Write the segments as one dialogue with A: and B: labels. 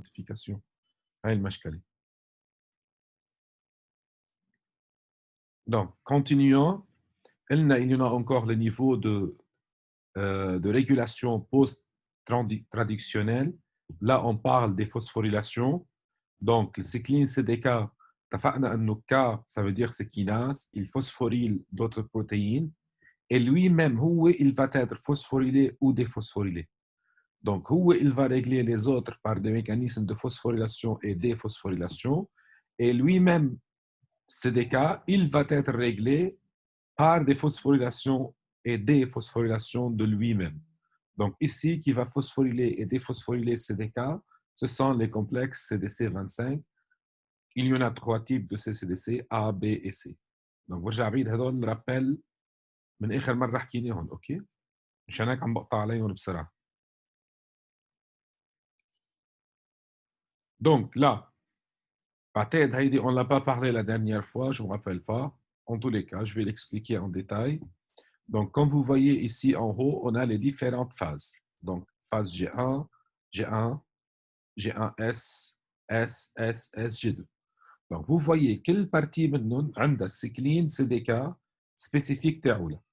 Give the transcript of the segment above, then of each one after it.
A: notification. هاي المشكلة. Donc, continuons. Il y en a encore le niveau de régulation post-traductionnelle. Là, on parle des phosphorylations. Donc, le cycline CDK, اتفقنا انه K, ça veut dire c'est kinase, il phosphoryle d'autres protéines, et lui-même, il va être phosphorylé ou déphosphorylé. Donc, il va régler les autres par des mécanismes de phosphorylation et déphosphorylation, et lui-même, CDK, il va être réglé par des phosphorylations et déphosphorylations de lui-même. Donc ici, qui va phosphoryler et déphosphoryler CDK, ce sont les complexes CDC25. Il y en a 3 types de CCDC, A, B et C. Donc برجع بعيد هدول نرابيل من آخر مرة حكيناهم، أوكي؟ مشان هيك عم بقطع عليهم بسرعة. Donc là, بعتقد هيدي on l'a pas parlé la dernière fois, je ne me rappelle pas. En tous les cas, je vais l'expliquer en détail. Donc, comme vous voyez ici en haut, on a les différentes phases. Donc, phase G1, G1, G1S, S, S, S, G2. Donc, vous voyez quelle partie منهم عندها السيكلين CDK spécifique تاعولها.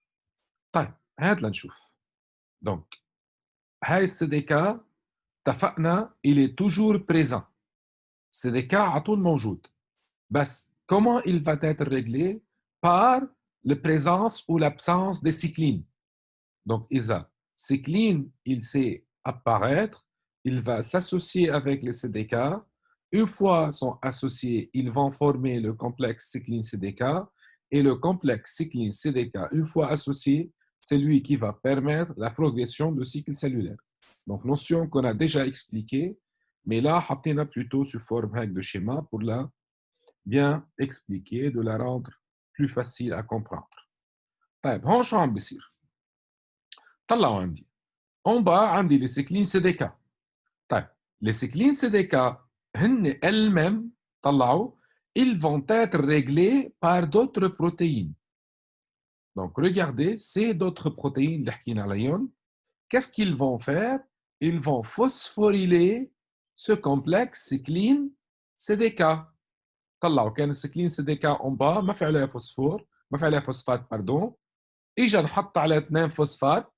A: طيب، هات لنشوف. Donc, هاي CDK اتفقنا il est toujours présent. CDK على طول موجود. بس comment il va être réglé? Par la présence ou l'absence des cyclines. Donc, ISA, cycline, il sait apparaître, il va s'associer avec les CDK. Une fois sont associés, ils vont former le complexe cycline-CDK. Et le complexe cycline-CDK, une fois associé, c'est lui qui va permettre la progression du cycle cellulaire. Donc, notion qu'on a déjà expliquée, mais là, on a plutôt sous forme de schéma pour la bien expliquer, de la rendre plus facile à comprendre. طيب هون شو عم بيصير؟ طلعوا عندي en bas عندي les cyclines CDK. طيب les cyclines CDK هن elles-mêmes طلعوا ils vont être réglés par d'autres protéines. Donc regardez ces d'autres protéines اللي حكينا عليهم. Qu'est-ce qu'ils vont faire? Ils vont phosphoryler ce complexe cycline CDK. طلعوا كان السيكلين CDK en bas ما في عليها فوسفور ما في عليها فوسفات باردون. اجى نحط عليها 2 فوسفات.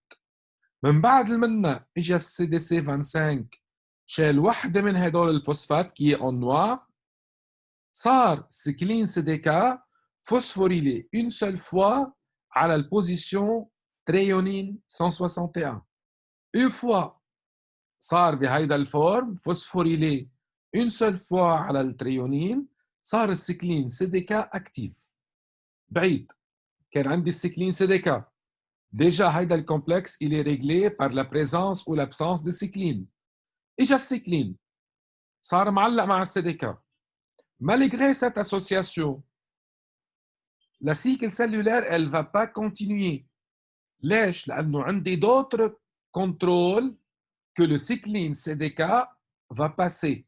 A: من بعد منا اجى السي دي سي 25 شال وحده من هدول الفوسفات كي اون نوار. صار سيكلين سي دي كا فوسفوريلي اون سول فوا على البوزيسيون تريونين 161. اون فوا صار بهيدا الفورم فوسفوريلي اون سول فوا على التريونين صار السيكلين سي دي كا اكتيف. بعيد كان عندي السيكلين سي دي كا déjà, le complexe, il est réglé par la présence ou l'absence de cycline. Et la cycline, ça معلق مع CDK. Malgré cette association, la cycle cellulaire, elle ne va pas continuer. ليش؟ لأنه عندي d'autres contrôles que le cycline CDK va passer.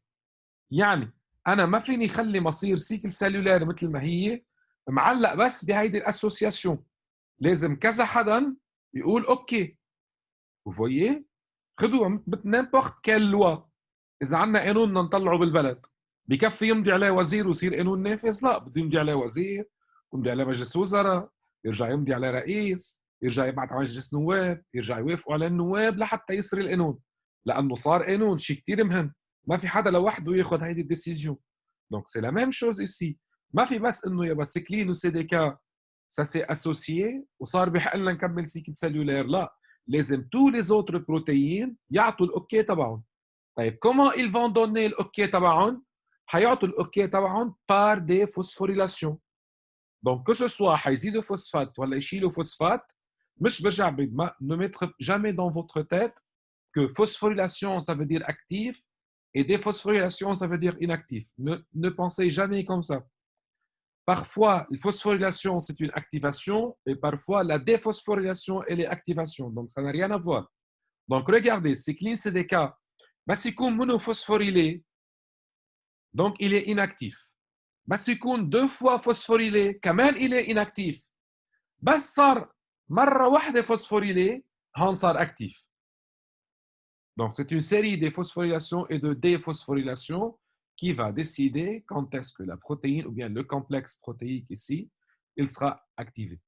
A: يعني أنا ما فيني خلي مصير cycle cellulaire مثل ما هي معلق بس بهيدي الأسوسياسيون. لازم كذا حدا يقول اوكي. vous voyez خذوها n'importe quelle loi. اذا عندنا قانون بدنا نطلعه بالبلد بكفي يمضي عليه وزير ويصير قانون نافذ؟ لا، بده يمضي عليه وزير، يمضي عليه مجلس وزراء، يرجع يمضي عليه رئيس، يرجع يبعث على مجلس نواب، يرجع يوافقوا على النواب لحتى يصير القانون، لانه صار قانون. شيء كثير مهم، ما في حدا لوحده ياخذ هيدي الديسيجن. دونك سي لا ميم شوز ايسي. ما في بس انه يا سيكلين وسي دي كا ça s'est associé وصار بحق لنا نكمل سيكل سيلولير. لا، لازم tous les autres protéines يعطوا الاوكي تبعهم. طيب comment ils vont donner الاوكي تبعهم؟ حيعطوا الاوكي تبعهم par des phosphorylations. donc que ce soit حيزيدوا فوسفات ولا يشيلوا فوسفات، مش برجع بعيد، ما ne mettre jamais dans votre tête que phosphorylation ça veut dire actif et déphosphorylation ça veut dire inactif. Ne pensez jamais comme ça. Parfois, la phosphorylation, c'est une activation, et parfois, la déphosphorylation, elle est activation. Donc, ça n'a rien à voir. Donc, regardez, cycline CDK, basikoun monophosphorylé, donc il est inactif. Basikoun 2 fois phosphorylé, quand même, il est inactif. بس صار مرة واحدة phosphorylé, هون صار actif. Donc, c'est une série de phosphorylation et de déphosphorylation qui va décider quand est-ce que la protéine ou bien le complexe protéique ici, il sera activé.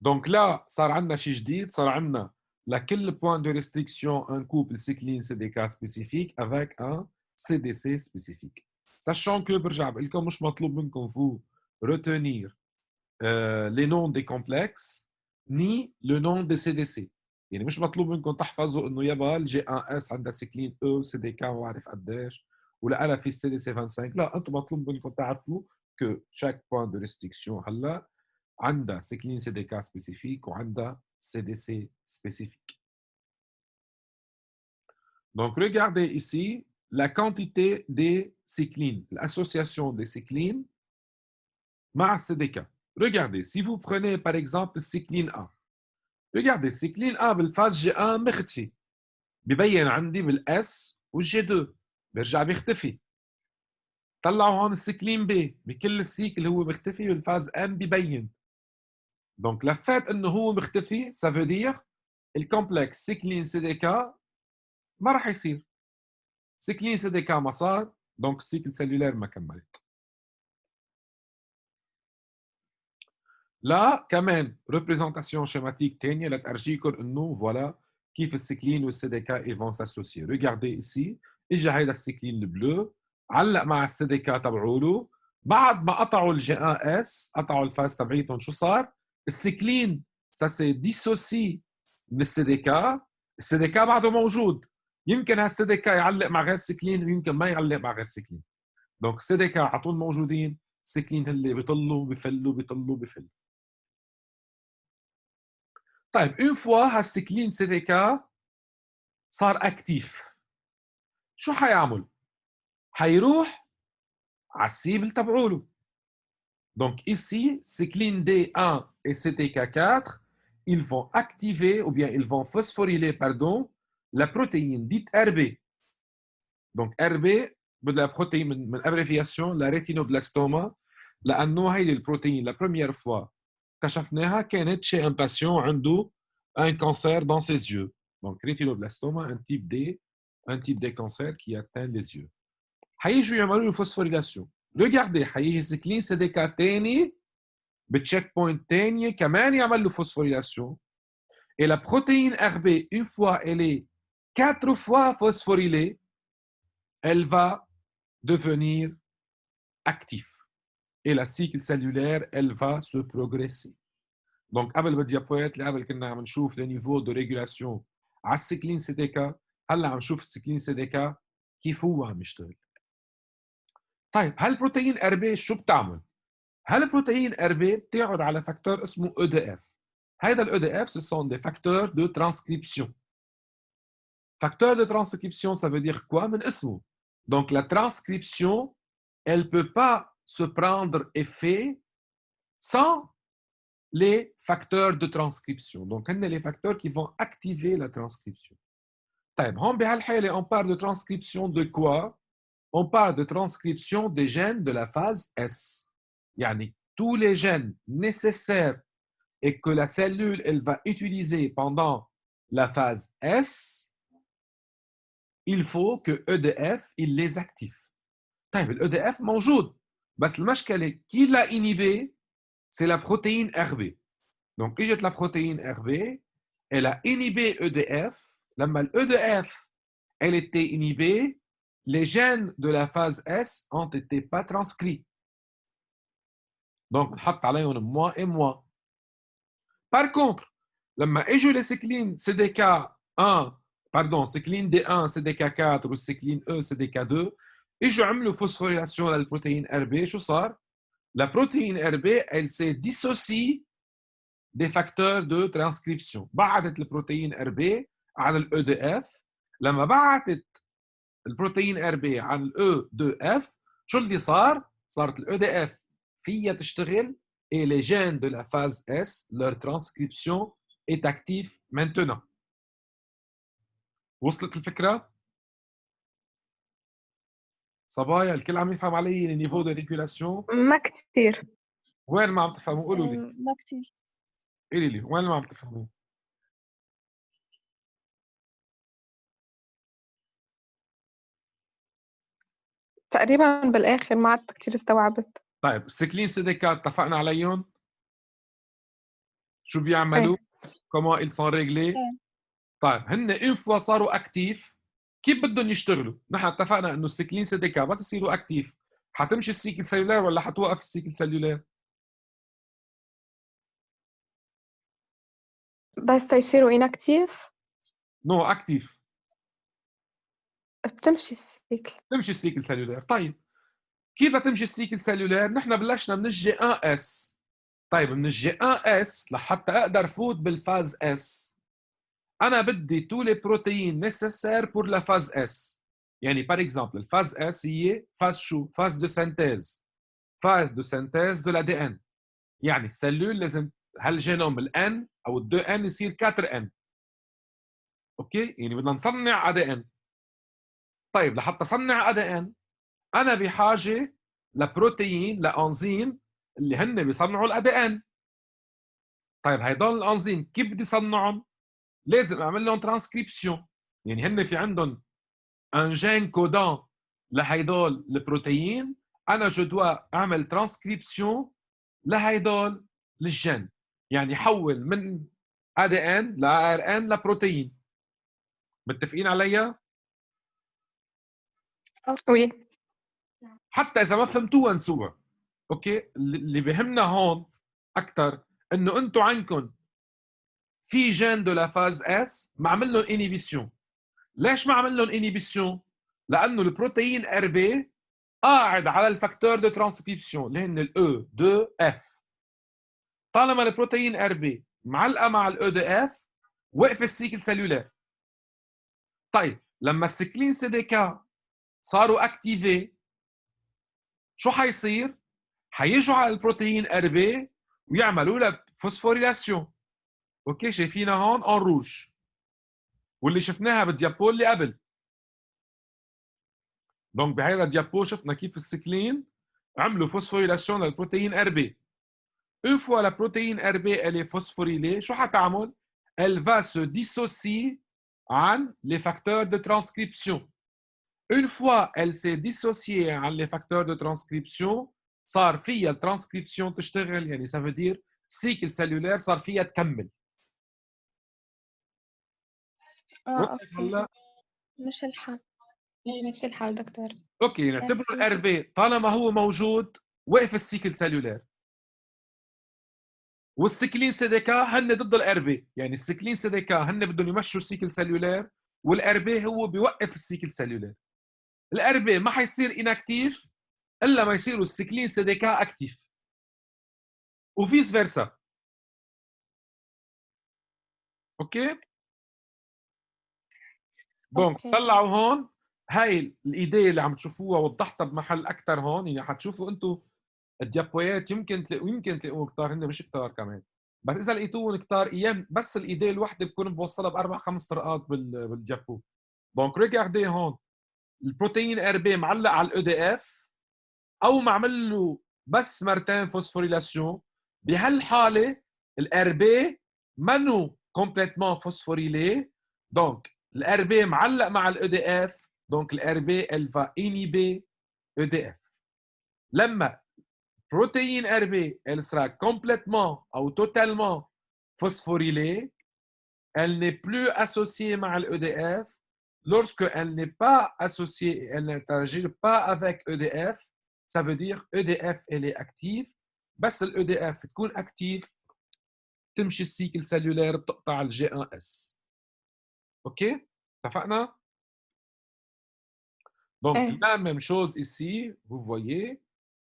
A: Donc là, صار عندنا شيء جديد، صار عندنا لكل point de restriction un couple cycline CDK spécifique avec un CDC spécifique. Sachant que برجع بقول لكم مش مطلوب منكم vous retenir les noms des complexes ni le nom des CDC. يعني مش مطلوب منكم تحفظوا انه يابا الجي 1 اس عندها سيكلين او سي دي كا ما بعرف قديش ولا انا في السي دي سي 25. لا، انتم مطلوب منكم تعرفوا que chaque point de restriction هلا عندها cycline CDK spécifique وعندها CDC spécifique. Donc, regardez ici la quantité des cyclines, l'association des cyclines مع CDK. Regardez, si vous prenez par exemple cycline A. Regardez, cycline A بالفاز جي 1 مختفي. ببين عندي بالاس والجي 2 بيرجع بيختفي. طلعوا هون السيكلين B بكل السيكل هو بيختفي بالفاز M ببين. Donc, le fait انه هو مختفي ça veut dire الكومبلكس سيكلين CDK ما راح يصير. سيكلين CDK ما صار donc السيكل سيلولير ما كملت. لا كمان représentation schématique تانية لترجيكم انه voilà كيف السيكلين والسي دي كا ils vont s'associer. Regardez ici اجى هيدا السيكلين البلو علق مع السي دي كا تبعوله بعد ما قطعوا الجي ان اس قطعوا الفاز تبعيتهم شو صار؟ السيكلين ça s'est dissocié من السي دي كا. السي دي كا بعده موجود يمكن هالسي دي كا يعلق مع غير سيكلين ويمكن ما يعلق مع غير سيكلين. دونك السي دي كا على طول موجودين السيكلين اللي بيطلوا بفلوا بيطلوا بفلوا. طيب une fois هالسيكلين سي دي كا صار اكتيف شو حيعمل؟ حيروح على السيبل تبعوله. Donc ici, cycline D1 et CTK4, ils vont activer ou bien ils vont phosphoryler, pardon, la protéine dite RB. Donc RB بدها protéine من abréviation la rétinoblastoma لأنه هيدي البروتين la première fois اكتشفناها كانت chez un patient عنده un cancer dans ses yeux. Donc rétinoblastoma, un type de cancer qui atteint les yeux. حييجوا يعملوا له phosphorylation. Regardez حيجي سيكلين سي دي كا تاني بتشيك بوينت تانية كمان يعمل له phosphorylation. Et la protéine RB, une fois elle est 4 fois phosphorylée, elle va devenir active. Et la cycle cellulaire, elle va se progresser. Donc قبل بالديابويات اللي قبل كنا عم نشوف لي نيفو دو ريغولاسيون على السيكلين سي دي كا، هلا عم نشوف السيكلين سي دي كا كيف هو عم يشتغل. طيب هالبروتين ار بي شو بتعمل؟ هالبروتين ار بي بتقعد على فاكتور اسمه او دي اف. هيدا الاو دي اف ce sont des facteurs de transcription. Facteur de transcription, ça veut dire quoi? من اسمه. Donc la transcription, elle peut pas se prendre effet sans les facteurs de transcription. Donc هن les facteurs qui vont activer la transcription. طيب هون بهالحالة on parle de transcription de quoi? On parle de transcription des gènes de la phase S. يعني tous les gènes nécessaires et que la cellule elle va utiliser pendant la phase S, il faut que EDF il les active. طيب ال EDF موجود بس المشكلة qui l'a inhibé c'est la protéine RB. Donc اجت la protéine RB elle a inhibé EDF. لما ال EDF elle était inhibée, les gènes de la phase S ont été pas transcrits. Donc نحط عليهم moins et moins. Par contre لما اجوا les cyclines CDK1 pardon cycline D1 CDK4 ou cycline E CDK2 اجوا عملوا phosphorylation للبروتين RB شو صار؟ La protéine RB elle s'est dissociée des facteurs de transcription. بعدت البروتين RB عن ال EDF. لما بعتت البروتين RB عن ال E2F شو اللي صار؟ صارت ال EDF فيها تشتغل et les gènes de la phase S leur transcription est active maintenant. وصلت الفكرة؟ صبايا الكل عم يفهم علي النيفو دو ريجولاسيون؟
B: ما كتير.
A: وين ما عم تفهموا؟ قولوا لي.
B: ما كتير.
A: قولي لي وين ما عم تفهموا؟
B: تقريبا بالآخر ما عدت كتير استوعبت.
A: طيب السيكلين سي دي 4 اتفقنا عليهم؟ شو بيعملوا؟
B: ايه
A: كومون ils sont réglés؟ طيب هن اون فوا صاروا اكتيف كيف بدهم يشتغلوا؟ نحن اتفقنا انه السيكلين سي دي 4 بس يصيروا اكتيف حتمشي السيكل سيلولار ولا حتوقف السيكل سيلولار؟
B: بس تيصيروا inactive
A: نو اكتيف
B: بتمشي السيكل.
A: تمشي السيكل سيلولار. طيب كيف تمشي السيكل سيلولار؟ نحن بلشنا من الجي 1 اس. طيب من الجي 1 اس لحتى اقدر فوت بالفاز اس انا بدي tous les protéines nécessaires pour la phase S. يعني par exemple الفاز S هي phase شو؟ phase de synthèse. phase de synthèse de l'ADN. يعني السلول لازم هالجينوم الN او ال 2N يصير 4N. اوكي؟ يعني بدنا نصنع ADN. طيب لحتى اصنع ADN انا بحاجه لبروتين لانزيم اللي هن بيصنعوا الADN. طيب هيدول الانزيم كيف بدي صنعهم؟ لازم اعمل لهم ترانسكريبسيون. يعني هن في عندهم un gène codant لهيدول البروتين انا جو دوا اعمل ترانسكريبسيون لهيدول الجين. يعني حول من ADN ل ARN لبروتين. متفقين عليها؟
B: وي
A: حتى اذا ما فهمتوها انسوها. اوكي اللي بهمنا هون اكثر انه انتم عندكم في جين دو لا فاز اس معمل لهم انيبيسيون. ليش معمل لهم انيبيسيون؟ لانه البروتين ار بي قاعد على الفاكتور دو ترانسكريبسيون اللي هن الاو 2 اف. طالما البروتين ار بي معلقه مع الاو 2 اف وقف السيكل سيلولار. طيب لما السيكلين سي دي كا صاروا اكتيفي شو حيصير؟ حيجوا على البروتين ار بي ويعملوا له فوسفوريلاسيون. اوكي شايفينها هون اون روج واللي شفناها بالديابو اللي قبل. دونك بهذا الديابو شفنا كيف السيكلين عملوا فوسفوريلاسيون للبروتين ار بي. Une fois la protéine RB elle est phosphorylée, شو حتعمل؟ Elle va se dissocier عن les facteurs de transcription. Une fois elle s'est dissociée عن les facteurs de transcription صار فيها الترانسكريبسيون تشتغل. يعني ça veut dire سيكل سيلولار صار فيها تكمل. وقف
B: اوكي
A: هلا؟
B: مش الحال. ايه ماشي الحال دكتور.
A: اوكي نعتبر
B: ماشي.
A: الار بي طالما هو موجود وقف السيكل سيلولار. والسيكلين سيديكا هن ضد الار بي. يعني السيكلين سيديكا هن بدهم يمشوا السيكل سيلولار والار بي هو بيوقف السيكل سيلولار. الار بي ما حيصير انكتيف الا ما يصيروا السيكلين سيديكا اكتيف وفيس فيرسا. اوكي دونك
B: اوكي
A: طلعوا هون هاي الايديه اللي عم تشوفوها وضحتها بمحل اكثر هون. يعني حتشوفوا انتم الديابويات يمكن تلاقوهم كتار هن مش كتار كمان. بس اذا لقيتوهم كتار ايام بس الايديه الوحده بكون بوصلها باربع خمس طرقات بالديابو. دونك ريغاردي هون البروتين ار بي معلق على الاو دي اف او معمل له بس مرتين فوسفوريلاسيون. بهالحاله الار بي منو كومبليتمون فوسفوريلي. دونك الار بي معلق مع الاو دي اف. دونك الار بي elle va inhiber EDF. لما protéine RB elle sera complètement ou totalement phosphorylée, elle n'est plus associée مع l'EDF. Lorsque elle n'est pas associée, elle n'interagit pas avec EDF, ça veut dire EDF elle est active. بس الEDF تكون active تمشي السيكل سيلولار بتقطع الجي 1 اس. اوكي اتفقنا؟ Donc
B: ايه
A: la même chose ici, vous voyez,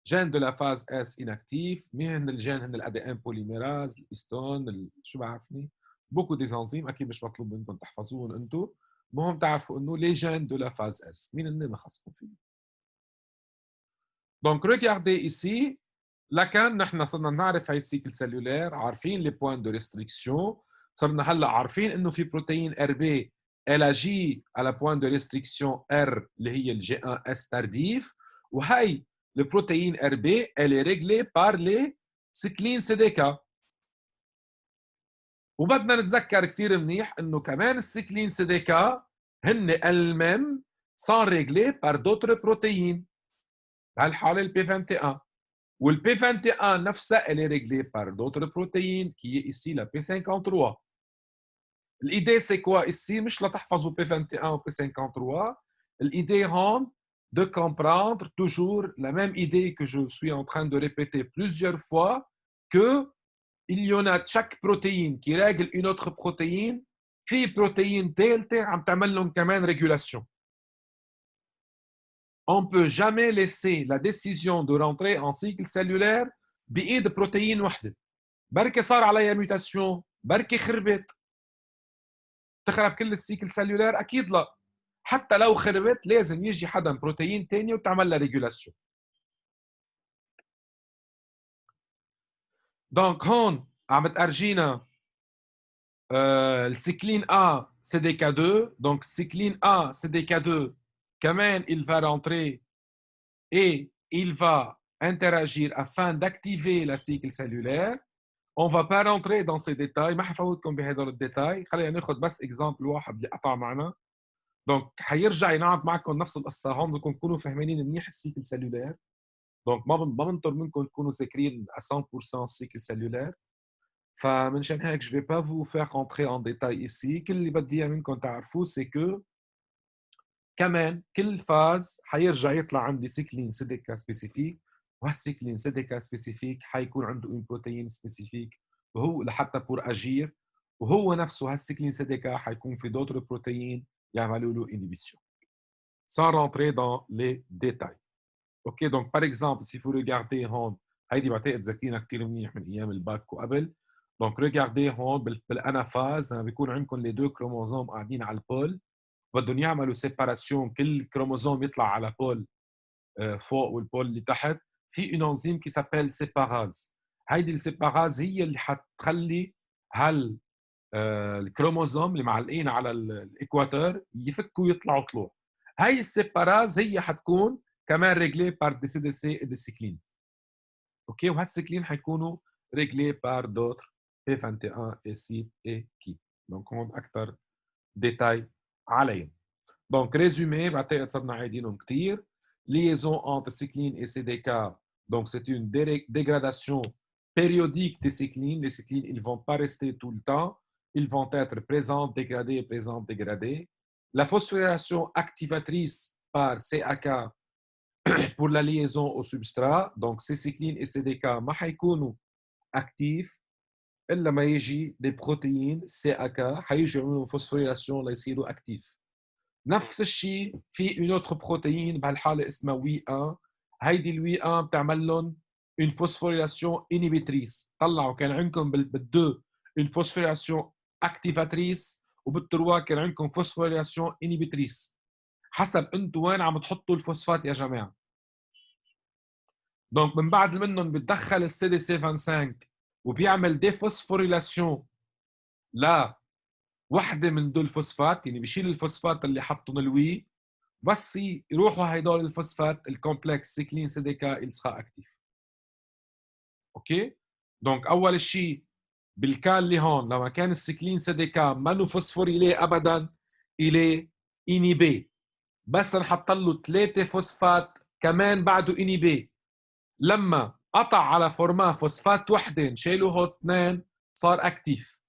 A: gène de la phase S inactif, مين الجين هن الADN polymérase, الهيستون، شو بعرفني، beaucoup des enzymes اكيد مش مطلوب منكم تحفظوهم انتم، المهم تعرفوا انه les gènes de la phase S مين هن ما خصكم فيه. Donc regardez ici لكن نحن صرنا نعرف هاي السيكل سيلولار، عارفين لي بوين دو ريستريكسيون، صرنا هلا عارفين انه في بروتين ار بي elle agit à la point de restriction R اللي هي الجي 1 اس ترديف. وهي البروتين ار بي elle est réglée par les cyclines CDK. وبدنا نتذكر كثير منيح انه كمان السيكلين CDK هن المم sont réglés par d'autres protéines. بهالحالة le P21. Ou le P21 نفسها elle est réglée par d'autres protéines qui est ici la P53. L'idée c'est quoi ici مش لتحفظوا P21 ou P53. L'idée est de comprendre toujours la même idée que je suis en train de répéter plusieurs fois, que il y en a chaque protéine qui règle une autre protéine. في protéine delta عم تعمل لهم كمان régulation. On ne peut jamais laisser la décision de rentrer en cycle cellulaire بإيد بروتين وحده. بركي صار عليها mutation، بركي خربت. تخرب كل السيكل سلولار؟ أكيد لا. حتى لو خربت لازم يجي حدا بروتين تاني وتعمل لها ريجولاسيون. دونك هون عم بتأرجينا السيكلين A CDK2. Donc cycline A CDK2 كمان il va rentrer et il va interagir afin d'activer la cycle cellulaire. On ne va pas rentrer dans ces détails. ما حفوتكم بهدول الديتاي. خلينا ناخذ بس اكزامبل واحد اللي قطع معنا. دونك حيرجع ينعاد معكم نفس القصه. هون بدكم تكونوا فاهمين منيح السيكل سلولير. دونك ما بنطر منكم تكونوا ذاكرين à 100% السيكل سلولير. فمنشان هيك je vais pas vous faire rentrer en détail ici. كل اللي بدي اياه منكم تعرفوه c'est que كمان كل فاز حيرجع يطلع عندي سيكلين سي دي كا سبيسيفيك، وهالسيكلين سي دي كا سبيسيفيك حيكون عنده اون بروتين سبيسيفيك وهو لحتى بور اجير، وهو نفسه هالسيكلين سي دي كا حيكون في دوتر بروتين يعملوا له انيبيسيون. Sans rentrer dans les détails. OK, donc par exemple, si vous regardez هون، هيدي بعتقد ذاكرينها كثير منيح من ايام الباك وقبل. دونك regardez هون بالانافاز لما بيكون عندكم لي دو كروموزوم قاعدين على البول، بدهم يعملوا سيباراسيون، كل كروموزوم يطلع على بول فوق والبول اللي تحت. في une enzyme qui s'appelle séparase. هيدي السيباراز هي اللي حتخلي الكروموزوم اللي معلقين على الاكواتور يفكوا ويطلعوا طلوع. هاي السيباراز هي حتكون كمان ريجلي بار دي سي دي سي دي سيكلين. اوكي، وهالسيكلين حيكونوا ريجلي بار دوتر بي 21 اي سي اي كي. دونك هون اكثر ديتاي عليهم. دونك ريزومي بعتقد صرنا عايدينهم كثير. liaison entre cycline et CDK. Donc c'est une dégradation périodique des cyclines. Les cyclines, ils ne vont pas rester tout le temps. Ils vont être présentes, dégradées, présentes, dégradées. La phosphorylation activatrice par CAK pour la liaison au substrat. Donc ces cyclines et CDK ما حيكونوا actifs إلا ما يجي des protéines CAK حيجوا يعملوا phosphorylation ليصيروا actifs. نفس الشيء في une autre protéine بهالحالة اسمها WEE1. هيدي الWEE1 بتعمل لهم une phosphorylation inhibitrice. طلعوا كان عندكم بالدو une phosphorylation activatrice وبالتروا كان عندكم phosphorylation inhibitrice. حسب انتوا وين عم تحطوا الفوسفات يا جماعة. دونك من بعد منهم بتدخل السي دي سي 25 وبيعمل ديفوسفوريلاسيون لا وحده من دول الفوسفات، يعني بيشيل الفوسفات اللي حطهم الوي، بس يروحوا هيدول الفوسفات الكومبلكس سيكلين سي دي كا il sera actif. اوكي، دونك اول شيء بالكان اللي هون لما كان السيكلين سي دي كا ما فوسفوريليه ابدا اليه انيبي، بس نحط له 3 فوسفات كمان بعده انيبي. لما قطع على فورما فوسفات وحده شالوا هو 2 صار اكتيف.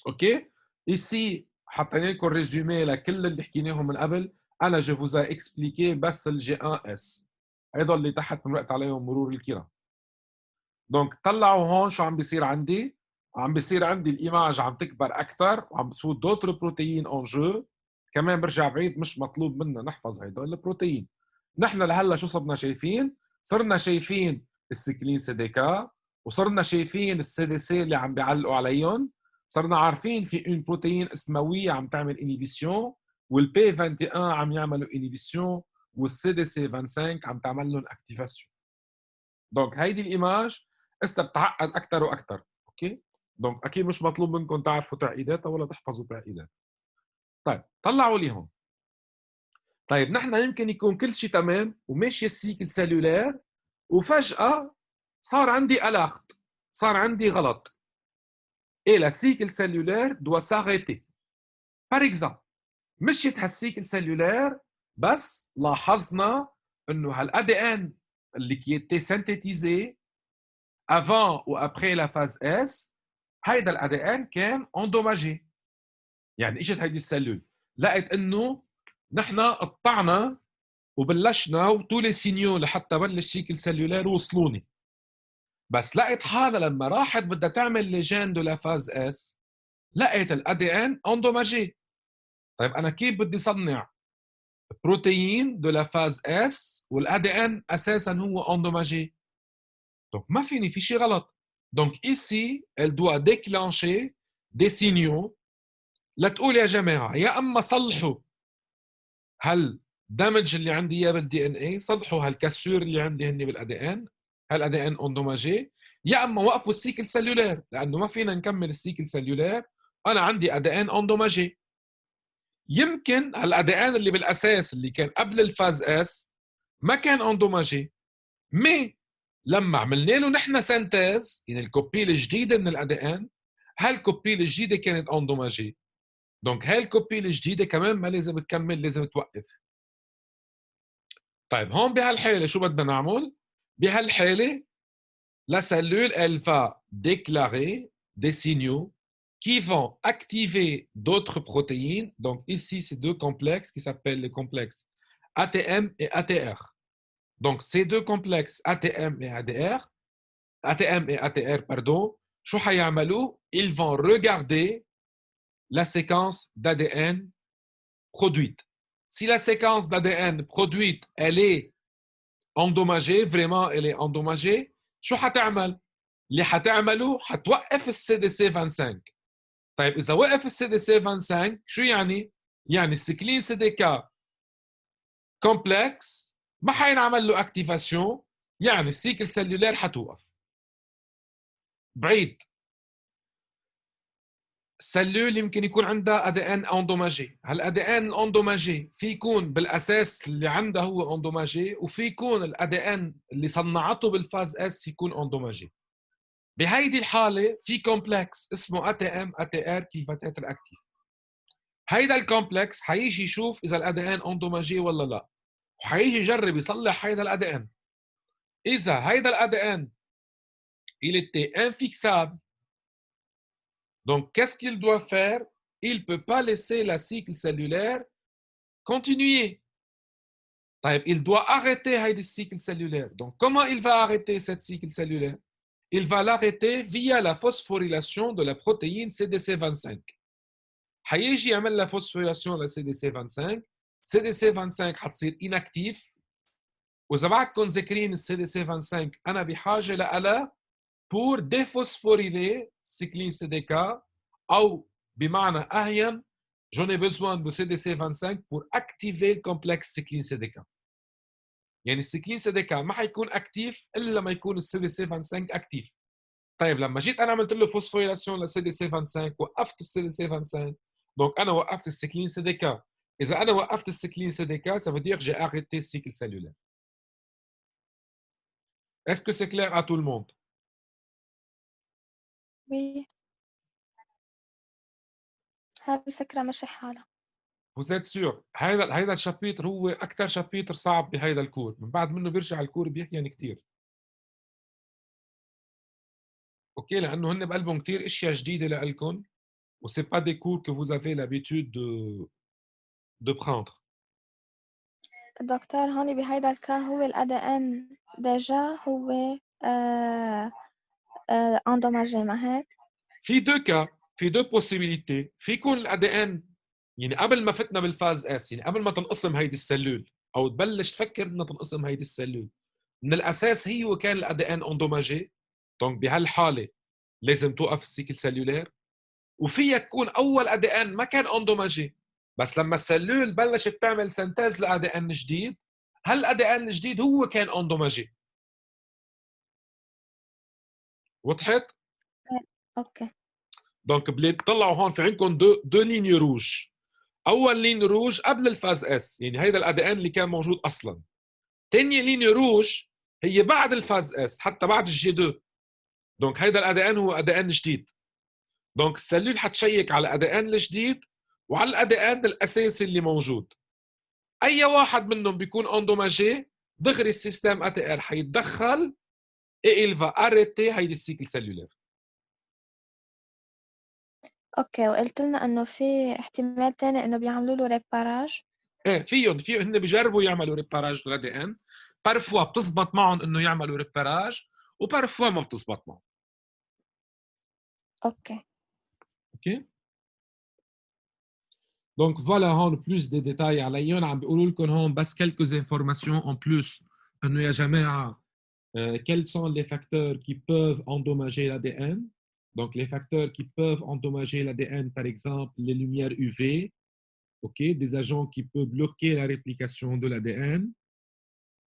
A: اوكي، ici حطينا لكم ريزومي لكل اللي حكيناهم من قبل. انا جو فوزا اكسبليكي بس الجي 1 اس، هيدول اللي تحت مرقت عليهم مرور الكرام. دونك طلعوا هون شو عم بيصير عندي. عم بيصير عندي الايماج عم تكبر اكثر وعم بصير دوتر بروتين اون جو. كمان برجع بعيد مش مطلوب منا نحفظ هيدول البروتين. نحن لهلا شو صرنا شايفين؟ صرنا شايفين السيكلين سي دي كا، وصرنا شايفين السي دي سي اللي عم بيعلقوا عليهم. صرنا عارفين في اون بروتين اسمها وي عم تعمل انيبيسيون، والبي 21 عم يعملوا انيبيسيون، والسي دي سي 25 عم تعمل لهم اكتيفاسيون. دونك هيدي الايماج هسه بتعقد اكثر واكثر. اوكي، دونك اكيد مش مطلوب منكم تعرفوا تعقيداتها ولا تحفظوا تعقيدات. طيب طلعوا لي هون. طيب نحن يمكن يكون كل شيء تمام وماشي السيكل سيلولير، وفجأة صار عندي ألاخت، صار عندي غلط. Et la cycle cellulaire doit s'arrêter. Par exemple, مشيت هالسيكل سيلولير بس لاحظنا انه هال ADN اللي qui était synthétisé avant ou après la phase S هيدا ال ADN كان endommagé. يعني اجت هيدي السلول لقيت انه نحن قطعنا وبلشنا وطول السينيو لحتى بلش سيكل سلولار وصلوني، بس لقيت حالها لما راحت بدها تعمل لجان دو لا فاز اس لقيت الادي ان اندوماجي. طيب انا كيف بدي صنع بروتين دو لا فاز اس والادي ان اساسا هو اندوماجي؟ دونك ما فيني، في شيء غلط. دونك ici elle doit déclencher des signaux لتقول يا جماعه يا اما صلحوا هالدمج اللي عندي اياه بالدي ان اي، صلحوا هالكسور اللي عندي هني بالادي ان، هالادي ان اندوماجي، يا اما وقفوا السيكل سلولار، لانه ما فينا نكمل السيكل سلولار انا عندي ادي ان اندوماجي. يمكن هالادي ان اللي بالاساس اللي كان قبل الفاز اس ما كان اندوماجي، مي لما عملنا له نحن سنتاز يعني الكوبي الجديده من الادي ان، هالكوبي الجديده كانت اندوماجي. دونك هاي الكوبي الجديده كمان ما لازم تكمل، لازم توقف. طيب هون بهالحاله شو بدنا نعمل؟ بهالحاله la cellule elle va déclarer des signaux qui vont activer d'autres protéines. Donc ici c'est deux complexes qui s'appellent les complexes ATM et ATR. Donc ces deux complexes ATM et ATR pardon, شو حيعملوا؟ Ils vont regarder la séquence d'ADN produite. Si la séquence d'ADN produite elle est endommagée, vraiment elle est endommagée، شو حتعمل؟ اللي حتعمله حتوقف السي دي سي 25. طيب اذا وقف السي دي سي 25 شو يعني؟ يعني السكلين سي دي كا كومبلكس ما حينعمل له اكتيفاسيون، يعني السيكل سلولار حتوقف. بعيد السلول يمكن يكون عندها ادي ان اندوماجي، هالادي ان الاندوماجي في يكون بالاساس اللي عندها هو اندوماجي، وفي يكون الادي ان اللي صنعته بالفاز اس يكون اندوماجي. بهيدي الحاله في كومبلكس اسمه ATM ATR qui va être actif. هيدا الكومبلكس حيجي يشوف اذا الادي ان اندوماجي ولا لا، وحيجي يجرب يصلح هيدا الادي ان. اذا هيدا الادي ان il était infixable، donc qu'est-ce qu'il doit faire؟ Il peut pas laisser la cycle cellulaire continuer. طيب il doit arrêter هيدي السيكل cellulaire. Donc comment il va arrêter cette cycle cellulaire؟ Il va l'arrêter via la phosphorylation de la protéine CDC25. حيجي يعمل لها فوسفوريلاسيون لسي دي سي 25، سي دي سي 25 حتصير انكتيف. واذا بعدكم ذاكرين السي دي سي 25 انا بحاجه لها بور ديفوسفوريلي سيكلين سي دي كا، او بمعنى اهين j'en ai besoin de CDC 25 pour activer le complexe cycline CDK. يعني السيكلين CDK ما حيكون اكتيف الا لما يكون السي دي سي 25 اكتيف. طيب لما جيت انا عملت له فوسفوريلاسيون للسي دي سي 25 وقفت السي دي سي 25، دونك انا وقفت السيكلين سي دي كا. اذا انا وقفت السيكلين سي دي كا ça veut dire j'ai arrêté le cycle cellulaire. Est-ce que c'est clair à tout le monde؟
B: وي هاي الفكرة ماشي حالها.
A: Vous êtes sûr؟ هيدا الشابيتر هو اكثر شابيتر صعب بهيدا الكور، من بعد منه بيرجع الكور بيحكي يعني كثير. اوكي، لانه هن بقلبهم كثير اشياء جديده لكم، و c'est pas des cours que vous avez l'habitude de prendre.
B: دكتور هون بهيدا الكا هو الأدي إن ديجا هو اندوماجي ما هيك؟
A: في دو كا، في دو بوسيبيليتي، في يكون الادي ان يعني قبل ما فتنا بالفاز اس، يعني قبل ما تنقسم هيدي السلول او تبلش تفكر انها تنقسم هيدي السلول، من الاساس هي وكان الادي ان اندوماجي. دونك بهالحاله لازم توقف السيكل سلولار. وفيها تكون اول ادي ان ما كان اندوماجي، بس لما السلول بلشت تعمل سنتاز لادي ان جديد، هالادي ان الجديد هو كان اندوماجي. وضحت؟
B: اوكي.
A: دونك بتطلعوا هون في عندكم دو ليني روج. اول لين روج قبل الفاز اس، يعني هيدا الادي ان اللي كان موجود اصلا. ثاني لين روج هي بعد الفاز اس، حتى بعد الجي 2. دونك هيدا الادي ان هو ادي ان جديد. دونك السلول حتشيك على الادي ان الجديد وعلى الادي ان الاساسي اللي موجود. اي واحد منهم بيكون اندوماجي دغري السيستم ATR حيتدخل et il va arrêter هيدي السيكل سيلولار.
B: أوكي، وقُلت لنا إنه في احتمال تاني إنه بيعملوا له ريباراج؟
A: ايه فيهم هن بيجربوا يعملوا ريباراج للأدي إن، بارفوا بتزبط معهم إنه يعملوا ريباراج وبارفوا ما بتزبط معهم.
B: أوكي.
A: اوكي دونك فوالا هون بلوس دي ديتاي عليهم، عم بيقولوا لكم هون بس quelques informations en plus انه يا جماعه quels sont les facteurs qui peuvent endommager l'ADN. Donc les facteurs qui peuvent endommager l'ADN, par exemple les lumières UV, ok, des agents qui peuvent bloquer la réplication de l'ADN.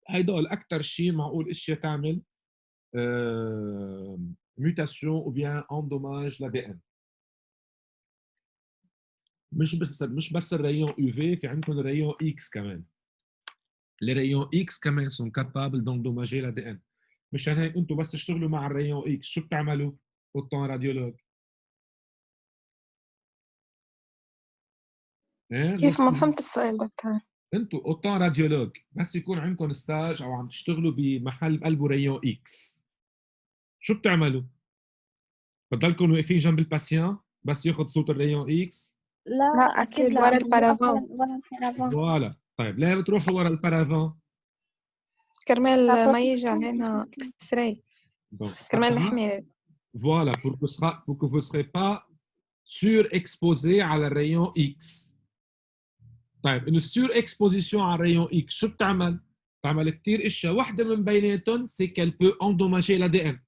A: هيدول اكثر شيء معقول اشياء تعمل mutation ou bien endommage l'ADN. مش بس الرayons UV، في عندكم الرayons X كمان. Les rayons X كمان sont capables d'endommager l'ADN. مشان هيك انتم بس تشتغلوا مع الرayons X شو بتعملوا؟ autant radiologue. ايه
C: كيف ما فهمت السؤال دكتور؟
A: انتم autant radiologue بس يكون عندكم ستاج او عم تشتغلوا بمحل بقلبه رayons X شو بتعملوا؟ بتضلكم واقفين جنب الباسيون بس ياخذ صوت الرayons X؟
B: لا
C: لا
B: أكيد
C: أكيد
B: لأ،
C: ورا
B: بنوقف
C: البارافان
B: ورا البارافان.
A: فوالا. طيب ليه بتروحوا ورا البارافان؟
C: كرمال ما يجي
B: protection.
C: علينا اكس راي،
A: Donc,
C: كرمال نحمي.
A: voilà, pour que vous ne serez pas surexposé على الرayons X. طيب une surexposition على الرayons X شو بتعمل؟ بتعمل كثير اشياء، واحدة من بيناتهم c'est qu'elle peut endommager l'ADN.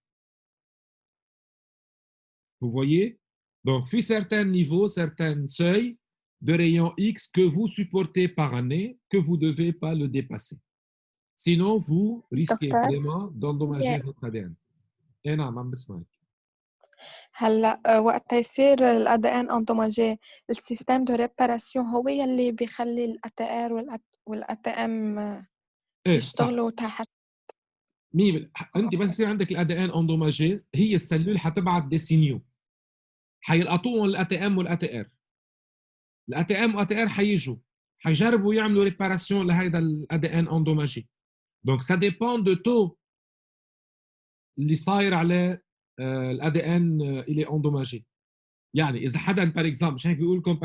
A: Vous voyez? Donc, في certains niveaux, certains seuils de rayons X que vous supportez par année, que vous ne devez pas le dépasser. Sinon, vous risquez
C: دكتور
A: vraiment d'endommager votre ADN. ايه نعم عم بسمعك.
C: هلا وقت يصير الأدي إن انضماجي السيستم دو ريباراسيون هو يلي بيخلي الأتي آر والأتي إم
A: ايه صح.
C: يشتغلوا تحت.
A: انت بس يصير عندك الادي ان اندوماجي، هي السلول حتبعت دي سينيو حيلقطوهم الاتي ام والاتي ار. الاتي ام والاتي ار حيجوا حيجربوا يعملوا ريباراسيون لهيدا الادي ان اندوماجي. دونك سا ديبون دو تو اللي صاير عليه الادي ان اللي اندوماجي. يعني اذا حدا بار اكزامبل مش هيك بيقول لكم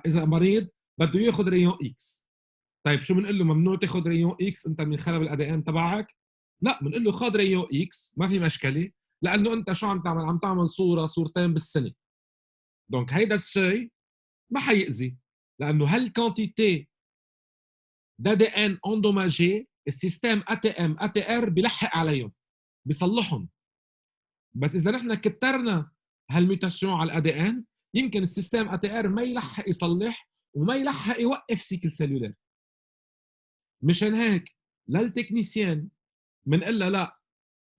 A: اذا مريض بده ياخذ ريون اكس، طيب شو بنقول له؟ ممنوع تاخذ ريون اكس انت من خرب الادي ان تبعك؟ لا، بنقول له خذ ريون اكس ما في مشكله، لانه انت شو عم تعمل؟ عم تعمل صورتين بالسنه. دونك هيدا السي ما حيأذي، لانه هالكونتيتي دي ان اندوماجي السيستم اي تي ام اي تي ار بيلحق عليهم بيصلحهم. بس اذا نحن كترنا هالميوتاسيون على الادي ان يمكن السيستم اي تي ار ما يلحق يصلح وما يلحق يوقف سيكل سيلولار. مشان هيك للتكنيسيان بنقول له لا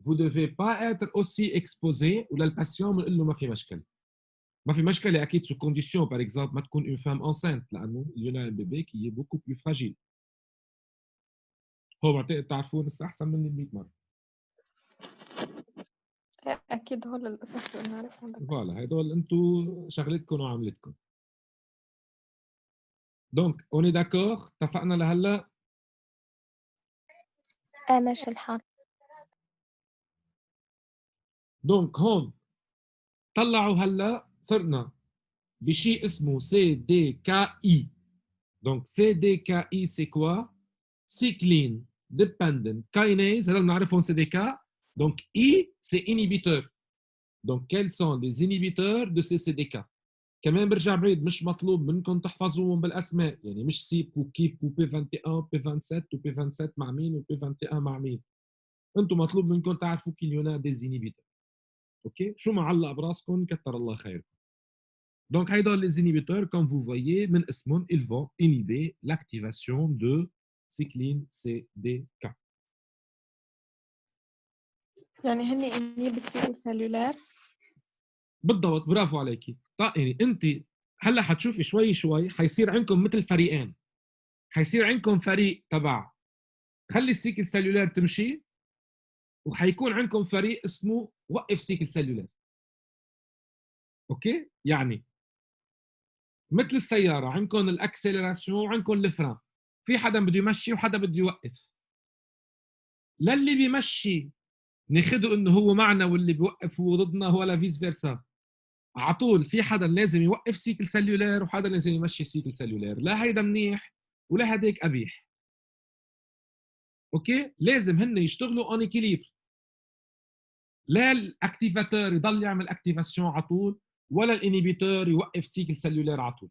A: vous devez pas être aussi exposé، وللباسيون بنقول له ما في مشكله. ما في مشكله اكيد سو كونديسيون بار اكزومبل ما تكون اون فام انسينت، لانه il y a un bébé qui est beaucoup plus fragile. هو بعتقد تعرفون لسه احسن مني 100 مره.
C: أكيد هو للأسف اللي نعرفهم دكتور.
A: فوالا هدول انتم شغلتكم وعملتكم. دونك اوني داكور، اتفقنا لهلا؟
B: ماشي الحال.
A: دونك هون طلعوا هلا صرنا بشيء اسمه سي دي كا اي. دونك سي دي كا اي سي كوا؟ cycline dependent kinase. هلا بنعرفهم سي دي كا. دونك اي سي inhibiteur. دونك quels sont les inhibiteurs de ces CDK؟ كمان برجع بعيد، مش مطلوب منكم تحفظوهم بالاسماء، يعني مش سيب وكيب وبي 21 بي 27 وبي 27 مع مين وبي 21 مع مين. انتم مطلوب منكم تعرفوا كيل يونا دي زينيبيتور. اوكي شو معلق براسكم كتر الله خيركم. Donc هيدا les inhibiteurs comme vous voyez من اسمهم ils vont inhiber l'activation de cycline CDK.
C: يعني هني إني بالسيكل سيلولار.
A: بالضبط، برافو عليكي. طيب يعني انت هلا حتشوفي شوي شوي حيصير عندكم مثل فريقين. حيصير عندكم فريق تبع خلي السيكل سيلولار تمشي، وحيكون عندكم فريق اسمه وقف سيكل سيلولار. اوكي يعني مثل السياره عندكم الاكسلراسيون وعندكم الفران، في حدا بده يمشي وحدا بده يوقف.
D: للي بيمشي ناخده انه هو معنا واللي بيوقف هو ضدنا ولا فيس فيرسا. على طول في حدا لازم يوقف سيكل سلولار وحدا لازم يمشي سيكل سلولار، لا هيدا منيح ولا هداك قبيح. اوكي، لازم هن يشتغلوا اون اكيليبر، لا الاكتيفاتور يضل يعمل اكتيفاسيون على طول ولا الانيبيتور يوقف سيكل سلولار على طول.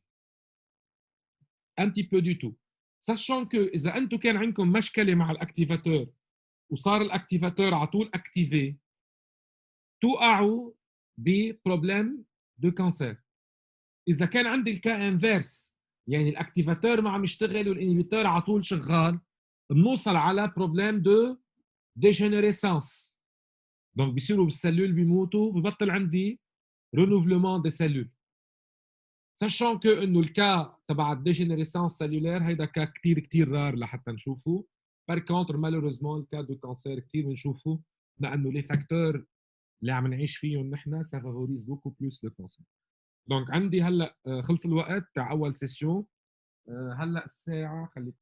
D: un petit peu du tout. Sachant que اذا انتم كان عندكم مشكله مع الاكتيفاتور وصار الاكتيفاتور على طول اكتيفي، توقعوا ببروبليم دو كانسير. اذا كان عندي الكا انفيرس، يعني الاكتيفاتور ما عم يشتغل والانيبيتور على طول شغال، بنوصل على بروبليم دو ديجينيريسانس. دونك بيصيروا بالسلول بيموتوا، ببطل عندي رينوفلمون دي سلول. ساشون كو انه الكا تبع الديجينيريسانس سلولير هيدا كا كتير كتير رار لحتى نشوفه. بار كونتر مالوريزمون الكا دو كانسير كتير بنشوفه، لانه لي فاكتور اللي عم نعيش فيهم نحن سا فافوريز بوكو بلوس لو كانسير. دونك عندي هلا خلص الوقت تاع اول سيسيون. هلا الساعه خلي